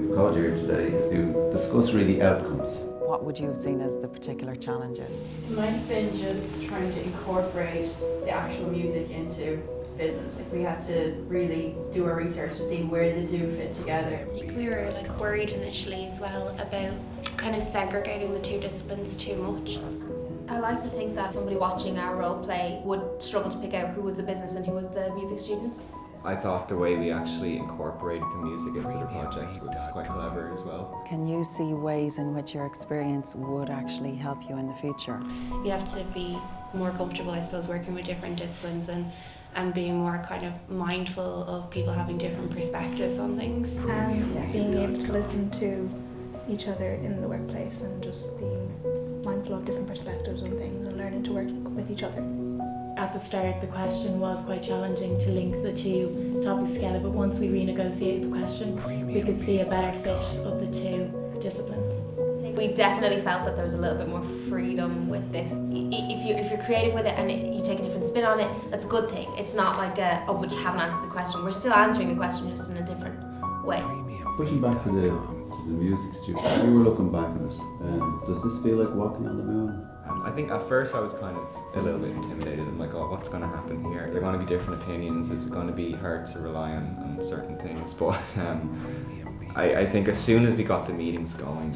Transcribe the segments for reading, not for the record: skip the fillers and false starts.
we've called you here today to discuss really outcomes. What would you have seen as the particular challenges? It might have been just trying to incorporate the actual music into business. Like we had to really do our research to see where the two fit together. We were worried initially as well about kind of segregating the two disciplines too much. I like to think that somebody watching our role play would struggle to pick out who was the business and who was the music students. I thought the way we actually incorporated the music into the project was quite clever as well. Can you see ways in which your experience would actually help you in the future? You have to be more comfortable, I suppose, working with different disciplines and being more kind of mindful of people having different perspectives on things. And being able to listen to each other in the workplace and just being mindful of different perspectives on things and learning to work with each other. At the start, the question was quite challenging to link the two topics together, but once we renegotiated the question, we could see a better fit of the two disciplines. We definitely felt that there was a little bit more freedom with this. If you're creative with it and you take a different spin on it, that's a good thing. It's not like oh, but you haven't answered the question. We're still answering the question just in a different way. Pushing back to the music students, you were looking back at it. Does this feel like walking on the moon? I think at first I was kind of a little bit intimidated. I'm like, oh, what's going to happen here? There are going to be different opinions. Is it going to be hard to rely on certain things? But I think as soon as we got the meetings going,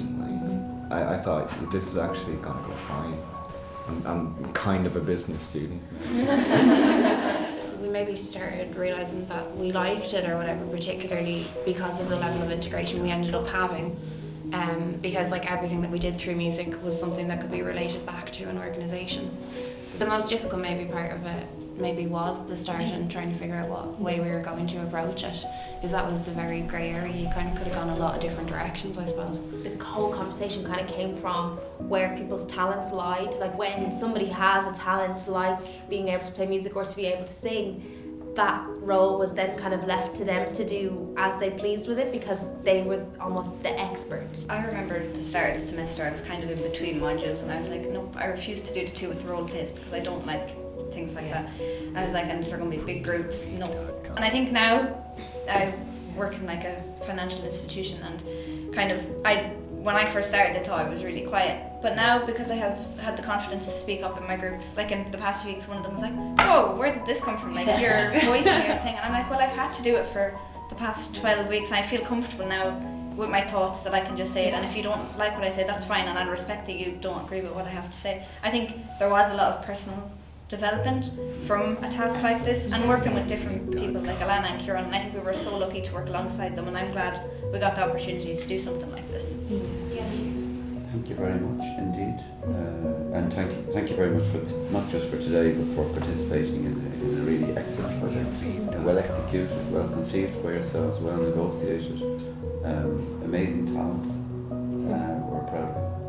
I thought this is actually going to go fine. I'm kind of a business student. We maybe started realising that we liked it or whatever, particularly because of the level of integration we ended up having. Because everything that we did through music was something that could be related back to an organisation. So the most difficult maybe part of it maybe was the start and trying to figure out what way we were going to approach it, because that was a very grey area. You kind of could have gone a lot of different directions, I suppose. The whole conversation kind of came from where people's talents lied. Like when somebody has a talent like being able to play music or to be able to sing, that role was then kind of left to them to do as they pleased with it because they were almost the expert. I remember at the start of the semester I was kind of in between modules and I was like, nope, I refuse to do the two with the role plays because I don't like things like that. I was like, and they're going to be big groups, no. And I think now I work in a financial institution and kind of, when I first started I thought I was really quiet. But now, because I have had the confidence to speak up in my groups, in the past few weeks, one of them was like, oh, where did this come from? You're voicing your thing. And I'm like, well, I've had to do it for the past 12 weeks and I feel comfortable now with my thoughts that I can just say it. And if you don't like what I say, that's fine, and I'll respect that you don't agree with what I have to say. I think there was a lot of personal development from a task like this and working with different people like Alana and Kieran, and I think we were so lucky to work alongside them, and I'm glad we got the opportunity to do something like this. Thank you very much indeed, and thank you very much for not just for today but for participating in a really excellent project, well executed, well conceived by yourselves, well negotiated, amazing talents. We're proud of you.